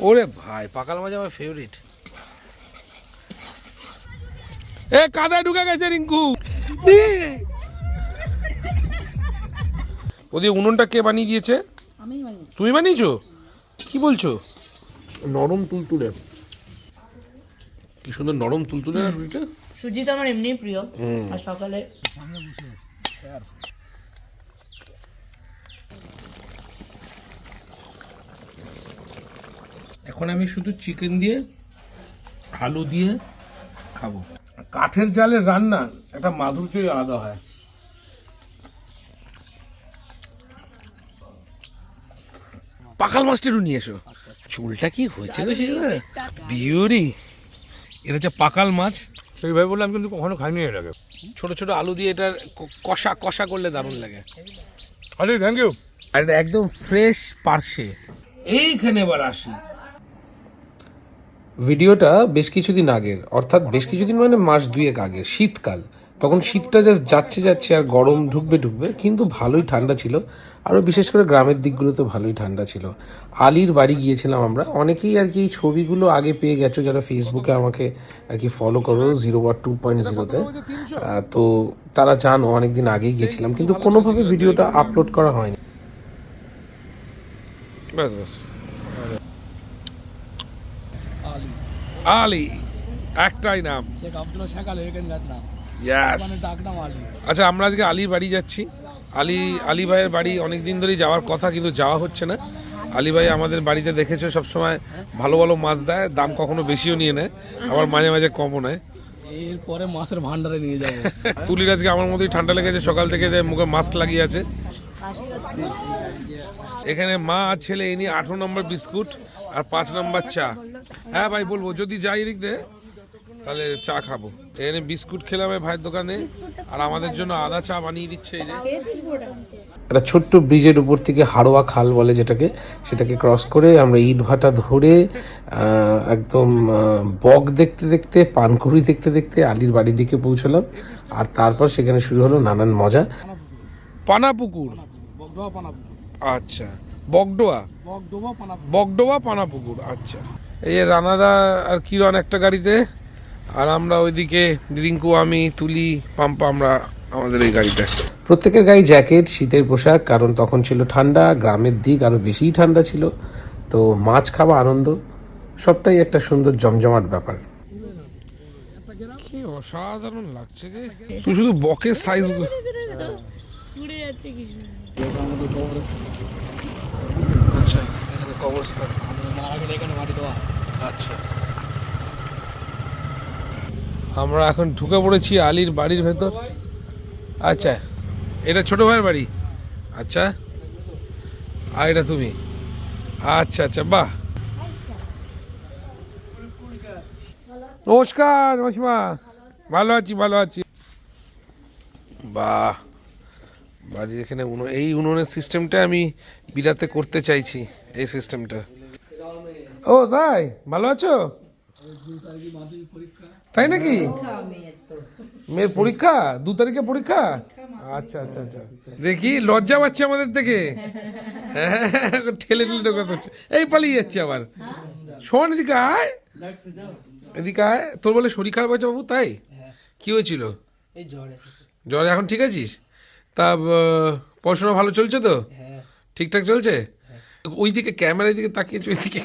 ওরে ভাই, পাকাল মাছ আমার ফেভারিট। এ কাদায় ঢুকে গেছে রিঙ্কু। ওদের উনুনটা কে বানিয়ে দিয়েছে? তুমি বানিয়েছো? কি বলছো? নরম তুলতুলে, কি সুন্দর নরম তুলতুলে না রুটিটা। সুজি তো আমার এমনি প্রিয়, আর সকালে এখন আমি শুধু চিকেন দিয়ে আলু দিয়ে খাবো। কাঠের জালের রান্না একটা মাধুর্যই আলাদা হয়। পাকাল মাছটা একটু নিয়ে এসো। চুলটা কি হয়েছে গো বিউরি। এটা হচ্ছে পাকাল মাছ। সেইভাবে বললাম, কিন্তু কখনো খাইনি এর আগে। ছোট ছোট আলু দিয়ে এটার কষা কষা করলে দারুণ লাগে। আরে থ্যাংক ইউ। আর এটা একদম ফ্রেশ পার্শে। এইখানে এবার আসি, ভিডিওটা বেশ কিছুদিন আগের, অর্থাৎ বেশ কিছুদিন মানে মাস দুয়েক আগে, শীতকাল। তখন শীতটা জাস্ট যাচ্ছে যাচ্ছে আর গরম ঢুকবে ঢুকবে, কিন্তু ভালোই ঠান্ডা ছিল। আরও বিশেষ করে গ্রামের দিকগুলোতে ভালোই ঠান্ডা ছিল। আলির বাড়ি গিয়েছিলাম আমরা। অনেকেই আর কি এই ছবিগুলো আগে পেয়ে গেছো যারা ফেসবুকে আমাকে আর কি ফলো করো 0-2.0-তে। তো তারা জানো অনেকদিন আগেই গেছিলাম, কিন্তু কোনোভাবে ভিডিওটা আপলোড করা হয়নি। ব্যাস ব্যাস, আলী একটাই নাম। আচ্ছা, আমরা আজকে আলীর বাড়ি যাচ্ছি। আলী ভাইয়ের বাড়ি অনেকদিন ধরেই যাওয়ার কথা, কিন্তু যাওয়া হচ্ছে না। আলী ভাই আমাদের বাড়িতে দেখেছো সবসময় ভালো ভালো মাছ দেয়, দাম কখনো বেশিও নিয়ে নেয়, আবার মাঝে মাঝে কমও নেয়। এরপরে মাছের ভান্ডারে নিয়ে যাবো। তুলির আজকে আমার মতোই ঠান্ডা লেগেছে, সকাল থেকে মুখে মাস্ক লাগিয়ে আছে। এখানে মা আর ছেলে এ নিয়ে 18 নম্বর বিস্কুট আর 5 নম্বর চা। হ্যাঁ ভাই বলবো, যদি যাই এদিক দিয়ে তাহলে চা খাবো। এখানে বিস্কুট খেলাম ভাইয়ের দোকানে, আর আমাদের জন্য আদা চা বানিয়ে দিচ্ছে। এই যে একটা ছোট্ট ব্রিজের উপর থেকে হাড়োয়া খাল বলে যেটাকে, সেটাকে ক্রস করে আমরা ইট ভাটা ধরে একদম বক দেখতে দেখতে, পানকুড়ি দেখতে দেখতে আলীর বাড়ির দিকে পৌঁছলাম। আর তারপর সেখানে শুরু হলো নানান মজা। পানাপুকুর, আচ্ছা, বগডোয়া পানাপুকুর, আচ্ছা। এই রানাদা আর কিরণ একটা গাড়িতে, আর আমরা ওইদিকে রিঙ্কু, আমি, তুলি, পাম্পা, আমরা আমাদের এই গাড়িতে। প্রত্যেকের গায়ে জ্যাকেট, শীতের পোশাক, কারণ তখন ছিল ঠান্ডা। গ্রামের দিক আরো বেশি ঠান্ডা ছিল। তো মাছ খাওয়া আনন্দ, সবটাই একটা সুন্দর জমজমাট ব্যাপার। কি অসাধারণ লাগছে রে। তুই শুধু বকের সাইজ উড়ে যাচ্ছে কিছু। আচ্ছা, এখানে কবরস্থান। আচ্ছা, আমরা এখন ঢুকে পড়েছি আলীর বাড়ির ভেতর। আচ্ছা, এটা ছোট ভাইয়ের বাড়ি। আচ্ছা, আর এটা তুমি। আচ্ছা আচ্ছা, বাহ। নমস্কার মাসিমা, ভালো আছি ভালো আছি। বাহ, বাড়ির এখানে এই উনুনের সিস্টেমটা আমি বিরাতে করতে চাইছি, এই সিস্টেমটা। ও তাই, ভালো আছো? তাই নাকি? মেয়ের পরীক্ষা 2 তারিখে পরীক্ষা? আচ্ছা আচ্ছা আচ্ছা, দেখি লজ্জা পাচ্ছে আমাদের থেকে। ঠেলে ঠেলে ঢোকাতে হচ্ছে। এই পালিয়ে যাচ্ছে আবার। শোন, এদিকে আয়, এদিকে আয়। তোর বলে শরীর খারাপ হয়েছে বাবু, তাই? কি হয়েছিল? জ্বর, এখন ঠিক আছিস? তা পড়াশোনা ভালো চলছে তো? ঠিকঠাক চলছে? ওইদিকে ক্যামেরার দিকে তাকিয়েছে, ওইদিকে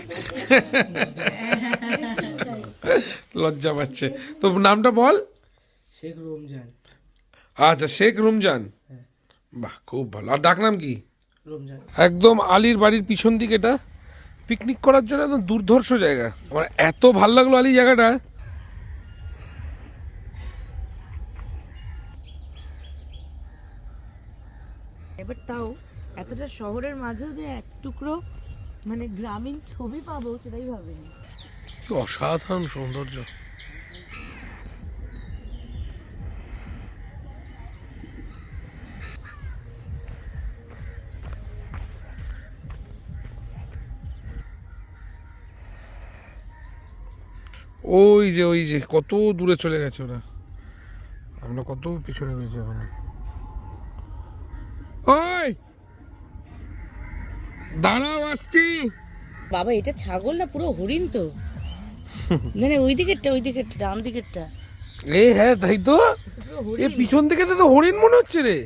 লজ্জা পাচ্ছে। তো নামটা বল। শেখ রমজান। আচ্ছা, শেখ রমজান, বাহ, খুব ভালো। আর ডাকনাম কি? রমজান। একদম আলীর বাড়ির পিছন দিকে, এটা পিকনিক করার জন্য একদম দুর্ধর্ষ জায়গা। আমার এত ভালো লাগলো আলী জায়গাটা। এবার তাও এতটা শহরের মাঝেও যে এক টুকরো মানে গ্রামীণ ছবি পাবো সেটাই ভাবিনি। কি অসাধারণ সৌন্দর্য। ওই যে কত দূরে চলে গেছে ওরা, আমরা কত পিছনে রয়েছে এখন। ওই দাঁড়াও, আসছি। বাবা এটা ছাগল না পুরো হরিণ তো? না না, ওই দিকেরটা ডান দিকেরটা এ হ্যাঁ তাই তো, পুরো এ হরিণ। পিছন থেকে তো হরিণ মনে হচ্ছে রে।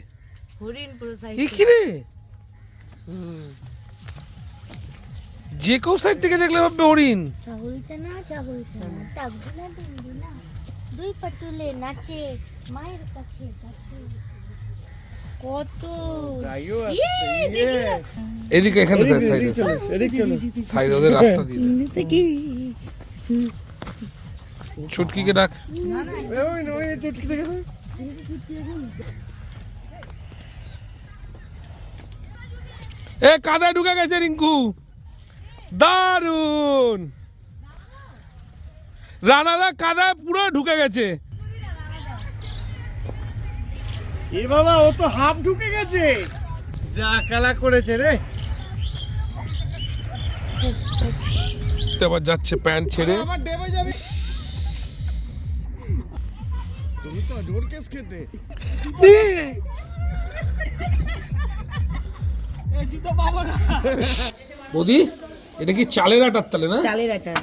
হরিণ পুরো সাইড। এ কি রে, যে কেউ সাইড থেকে দেখলে ভাববে হরিণ। দুই পা তুলে নাচে মায়ের কাছে কাছে। কত এদিকে এখানে সাইডে ওদের রাস্তা দিয়ে দে। এমনিতে কি ছুটকিকে ডাক। এ কাদায় ঢুকে গেছে রিঙ্কু, দারুন। রানাদা কাদায় পুরো ঢুকে গেছে। এ বাবা, ও তো হাফ ঢুকে গেছে, যা খেলা করেছে রে। আবার যাচ্ছে প্যান্ট ছেড়ে। আবার ডেবে যাবে, তুমি তো জোর কেস খেতে। বৌদি এটা কি চালের আটার তালে না? চালের আটা।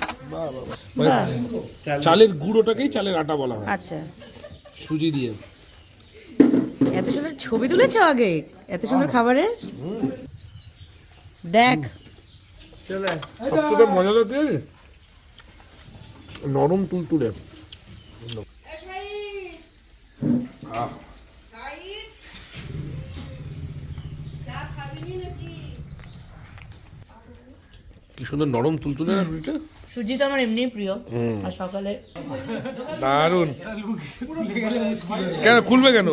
মানে চালের গুঁড়োটাকেই চালের আটা বলা হয়, আচ্ছা, সুজি দিয়ে। এত সুন্দর ছবি তুলেছো আগে, এত সুন্দর খাবারের। দেখ সবথেকে মজাদার কি জানিস? নরম তুলতুলে। আহ। কি সুন্দর নরম তুলতুলে না রুটিটা। সুজি তো আমার এমনি প্রিয়, আর সকালে দারুন। কেন খুলবে কেন?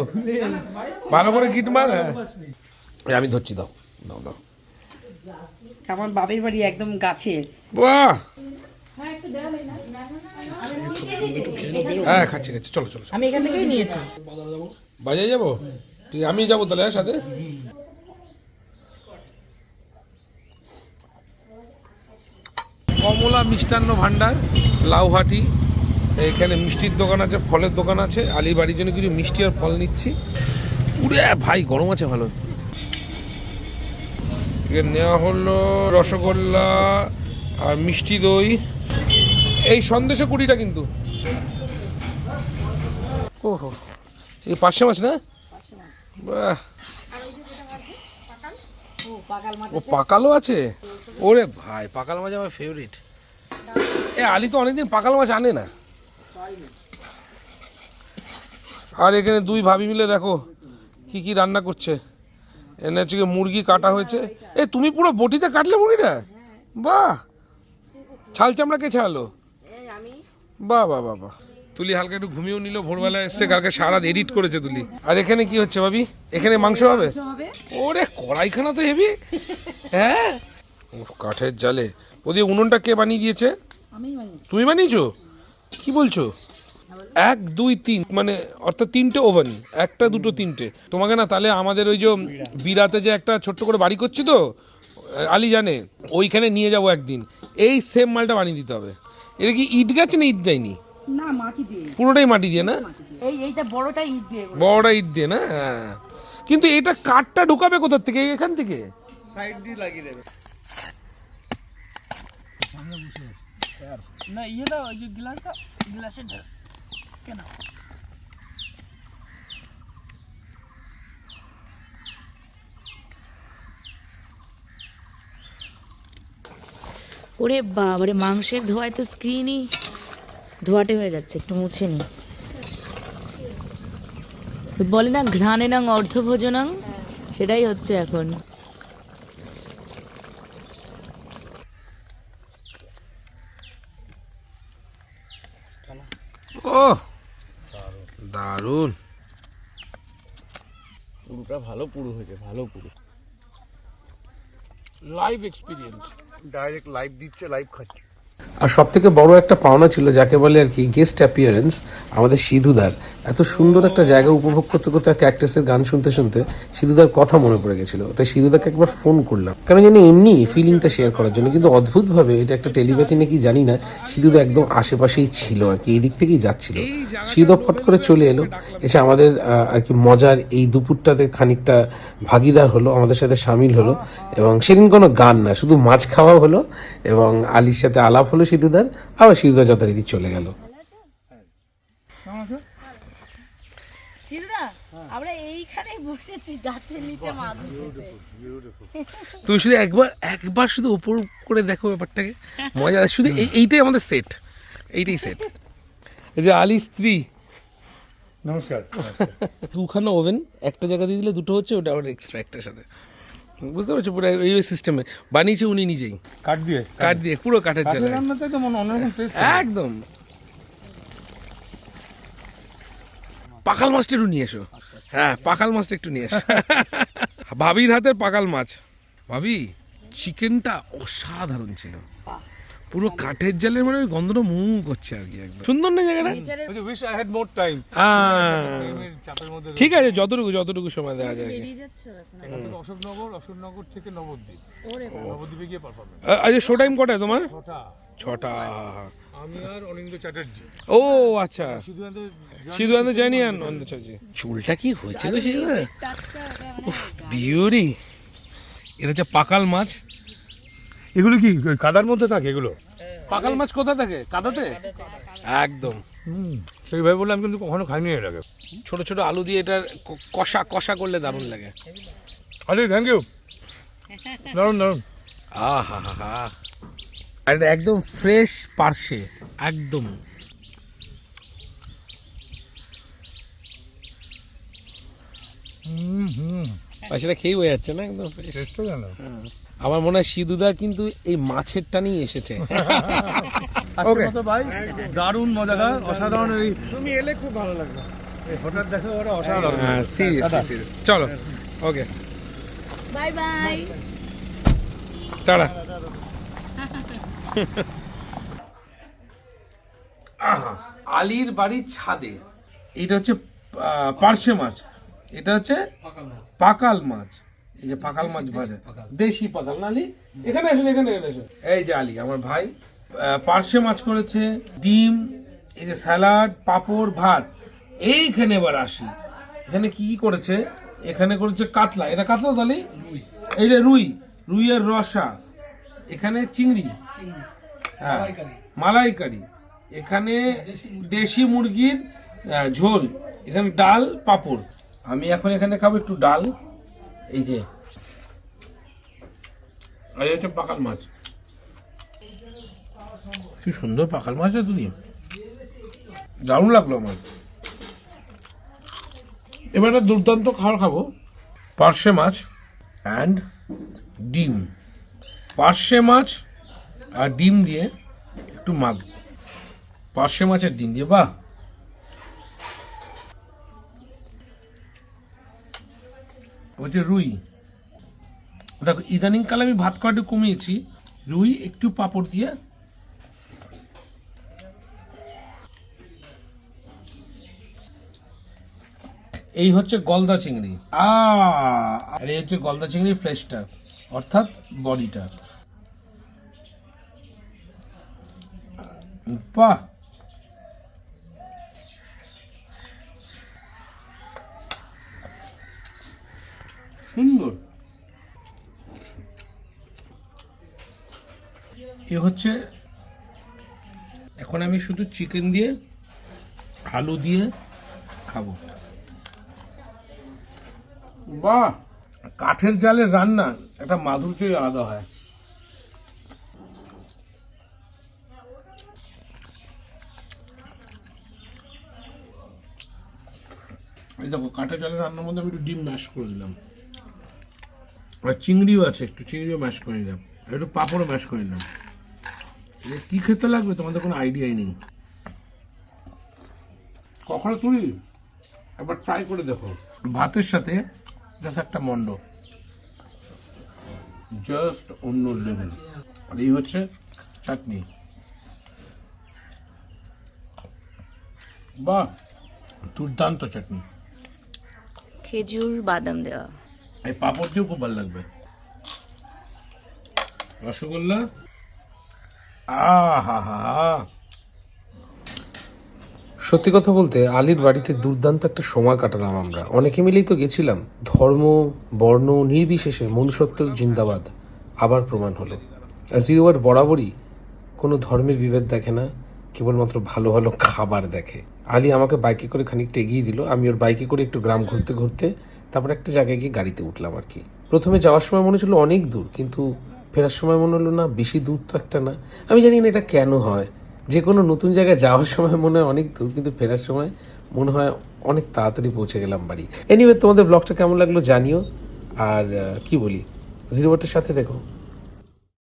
ভালো করে গিট মার। হ্যাঁ আমি ধরছি, দাও দাও দাও। আমার বাপের বাড়ি একদম গাছের। বাহ, হ্যাঁ খাচ্ছি খাচ্ছি, চলো চলো। আমি এখান থেকেই নিয়েছি। বাজারে যাবো? ঠিক, আমি যাবো তাহলে সাথে। কমলা মিষ্টান্ন ভান্ডার, লাউহাটি। এখানে মিষ্টির দোকান আছে, ফলের দোকান আছে। আলী বাড়ির জন্য কিছু মিষ্টি আর ফল নিচ্ছি। উড়ে ভাই গরম আছে ভালো। এখানে নেওয়া হলো রসগোল্লা আর মিষ্টি দই। এই সন্দেশে 20টা কিন্তু। ওহো, এই পার্শে মাছ না? বাহ, ও পাকালও আছে। ওরে ভাই, পাকাল মাছ আমার ফেভারিট। এ আলী তো অনেকদিন পাকাল মাছ আনে না। আর এখানে দুই ভাবি মিলে দেখো কি কি রান্না করছে। এনে হচ্ছে মুরগি কাটা হয়েছে। এ তুমি পুরো বটিতে কাটলে মুরগিটা? বাহ, ছাল চামড়া কে ছাড়ালো? বাহ বাহ বাহ বাহ। তুলি হালকা একটু ঘুমিয়েও নিল, ভোরবেলা এসছে, কালকে সারা এডিট করেছে তুলি। আর এখানে কি হচ্ছে ভাবি? এখানে মাংস হবে? ওরে কড়াইখানা তো হেভি। হ্যাঁ, কাঠের জালে। ওদিকে উনুনটা কে বানিয়ে দিয়েছে? তুমি বানিয়েছো? কি বলছো? 1 2 3 মানে অর্থাৎ 3টে ওভেন, 1টা 2টো 3টে। তোমাকে না তাহলে আমাদের ওই যে বিরাতে যে একটা ছোট্ট করে বাড়ি করছি তো, আলী জানে, ওইখানে নিয়ে যাবো একদিন। এই সেম মালটা বানিয়ে দিতে হবে। এটা কি ইট গাছ না ইট যায়নি? না, মাটি দিয়ে। পুরোটাই মাটি দিয়ে না? এইটা বড়টা ইট দিয়ে। বড়টা ইট দিয়ে না? হ্যাঁ। কিন্তু এটা কাঠটা ঢুকাবে কোথার থেকে? এখান থেকে সাইড দিয়ে লাগিয়ে দেবে। না ইয়ে দাও, ওই যে গ্লাসটা, গ্লাসের কেন? ওরে বাবারে, মাংসের ধোয়ায় তো স্ক্রিনই ধোয়াটে হয়ে যাচ্ছে, একটু মুছে নি। বলে না ঘ্রাণে নাং অর্ধভোজনাং, সেটাই হচ্ছে এখন। ও দারুন। পুরোটা ভালো পুরো হয়েছে, ভালো পুরো। Live experience. ডাইরেক্ট লাইভ দিচ্ছে, লাইভ খাচ্ছে। আর সব থেকে বড় একটা পাওনা ছিল যাকে বলে আর কি গেস্ট অ্যাপিয়ারেন্স, আমাদের সিধুদার। এত সুন্দর একটা জায়গা উপভোগ করতে করতে ক্যাকটাসের গান শুনতে শুনতে সিধুদার কথা মনে পড়ে গেছিল। তাই সিধুদাকে একবার ফোন করলাম, কারণ জানি এমনি ফিলিংটা শেয়ার করার জন্য। কিন্তু অদ্ভুতভাবে এটা একটা টেলিপ্যাথি নাকি জানি না, সিধুদা একদম আশেপাশেই ছিল আর কি, এই দিক থেকেই যাচ্ছিল। সিধুদা ফট করে চলে এলো, এসে আমাদের আর কি মজার এই দুপুরটাতে খানিকটা ভাগিদার হলো, আমাদের সাথে সামিল হলো। এবং সেদিন কোনো গান না, শুধু মাছ খাওয়া হলো এবং আলীর সাথে আলাপ হলো সিধুদার, আবার সিধুদা যথারীতি চলে গেল। শিলদা, আমরা এইখানেই বসেছি গাছের নিচে মাদুর পেতে। তুমি শুধু একবার শুধু উপর করে দেখো ব্যাপারটাকে, মজা। শুধু এইটাই আমাদের সেট, এইটাই সেট। এই যে আলী স্ত্রী, নমস্কার। দুখানা ওভেন একটা জায়গা দিয়ে দিলে দুটো হচ্ছে, ওটা আবার এক্সট্রা একটার সাথে, বুঝতে পারছো? পুরো এই সিস্টেমে বানিয়েছে উনি নিজেই, কাঠ দিয়ে পুরো কাঠের কাঠের জ্বালায়, রান্নাতে তো মনে অন্যরকম টেস্ট। একদম। পাকাল মাছটা একটু নিয়ে এসো। হ্যাঁ, পাকাল মাছটা একটু নিয়ে এসো। ভাবির হাতের পাকাল মাছ। ভাবি, চিকেনটা অসাধারণ ছিল, পুরো কাঠের জালের মানে ওই গন্ধটা করছে আর কি, একদম সুন্দর না জায়গাটা? Wish I had more time. চাপের মধ্যে ঠিক আছে, যতটুকু সময় দেওয়া যায়। অশোকনগর থেকে নবদ্বীপ, নবদ্বীপে গিয়ে পারফরমেন্স। আচ্ছা, শো টাইম কটায় তোমার? 6টা। আমি আর অনিন্দ চ্যাটার্জি। ও আচ্ছা, সিধুয়ান্ত জানি। চুলটা কি হয়েছে গো সিধুদা? বিউটি। এটা হচ্ছে পাকাল মাছ। এগুলো কি কাদার মধ্যে থাকে এগুলো? পাকাল মাছ কোথায় থাকে? কাদাতে একদম। সেইভাবে বললাম, কিন্তু কখনো খাইনি এর আগে। ছোট ছোট আলু দিয়ে এটার কষা করলে দারুণ লাগে। আরে থ্যাংক ইউ, দারুণ। আহা হা হা। আর এটা একদম ফ্রেশ পার্শে, একদম। সেটা খেয়ে হয়ে যাচ্ছে না, একদম ফ্রেশ। টেস্টও জানো। আমার মনে হয় সিধুদা কিন্তু এই মাছের টানেই এসেছে। ওকে ভাই, দারুণ মজাদার, অসাধারণ। এই তুমি এলে খুব ভালো লাগবে। হঠাৎ দেখা ওরা অসাধারণ। সিরিয়াসলি। চলো, ওকে, বাই বাই। টাটা। আহা, আলীর বাড়ির ছাদে। এটা হচ্ছে পার্শে মাছ, এটা হচ্ছে পাকাল মাছ। এই যে পাকাল মাছ ভাজা, দেশি পাকাল না আলী? এখানে এসো। এই যে আলী আমার ভাই পার্শে মাছ করেছে, ডিম, এই যে স্যালাড, পাঁপড়, ভাত। এইখানে এবার আসি, এখানে কি করেছে? এখানে করেছে কাতলা। এটা কাতলা তো আলী? এই যে রুইয়ের রসা, এখানে চিংড়ি, হ্যাঁ, মালাইকারি, এখানে দেশি মুরগির ঝোল, এখানে ডাল, পাঁপড়। আমি এখন এখানে খাবো একটু ডাল। এই যে এই হচ্ছে পাকাল মাছ। কি সুন্দর পাকাল মাছ, তুমি দারুণ লাগলো আমার। এবার একটা দুর্দান্ত খাবার খাবো, পার্শে মাছ অ্যান্ড ডিম। পার্শে মাছ আর ডিম দিয়ে একটু মাখবো, পার্শে মাছের ডিম দিয়ে। বাহ, হচ্ছে রুই। দেখো, ইদানিং কালে আমি ভাত খাওয়াটা কমিয়েছি। রুই একটু পাঁপড় দিয়ে, এই হচ্ছে গলদা চিংড়ি। আর এই হচ্ছে গলদা চিংড়ি ফ্লেশটা, অর্থাৎ বডিটা। বাহ, সুন্দর। এ হচ্ছে, এখন আমি শুধু চিকেন দিয়ে আলু দিয়ে খাবো। বাহ, কাঠের জালের রান্না একটা মাধুর্যই আলাদা হয়। এই দেখো, কাঠের জালের রান্নার মধ্যে আমি একটু ডিম ম্যাশ করে দিলাম, আর চিংড়িও আছে, একটু চিংড়িও ম্যাশ করে নিলাম, আর একটু পাঁপড়ও ম্যাশ করে নিলাম। কি খেতে লাগবে তোমাদের কোনো আইডিয়াই নেই। কখনো তুলি একবার ট্রাই করে দেখো, ভাতের সাথে জাস্ট একটা মন্ড, জাস্ট অন্য লেভেল। আর এই হচ্ছে চাটনি। বাহ, দুর্দান্ত চাটনি। খেজুর বাদাম দেওয়া। এই পাঁপড় দিয়েও খুব ভালো লাগবে। রসগোল্লা, আহা। সত্যি কথা বলতে আলীর বাড়িতে দুর্দান্ত একটা সময় কাটালাম আমরা। অনেকে মিলেই তো গেছিলাম। ধর্ম, বর্ণ নির্বিশেষে মনুষ্যত্ব জিন্দাবাদ আবার প্রমাণ হলো। জিরো ওয়াট বরাবরই কোনো ধর্মের বিভেদ দেখে না, কেবলমাত্র ভালো ভালো খাবার দেখে। আলী আমাকে বাইকে করে খানিকটা এগিয়ে দিল। আমি ওর বাইকে করে একটু গ্রাম ঘুরতে ঘুরতে তারপর একটা জায়গায় গিয়ে গাড়িতে উঠলাম আর কি। প্রথমে যাওয়ার সময় মনে ছিল অনেক দূর, কিন্তু ফেরার সময় মনে হলো না, বেশি দূর তো একটা না। আমি জানি না এটা কেন হয়, যে কোনো নতুন জায়গায় যাওয়ার সময় মনে হয় অনেক দূর, কিন্তু ফেরার সময় মনে হয় অনেক তাড়াতাড়ি পৌঁছে গেলাম বাড়ি। এনিওয়ে, তোমাদের ব্লগটা কেমন লাগলো জানিও। আর কি বলি, জিরো ওয়াটের সাথে দেখো।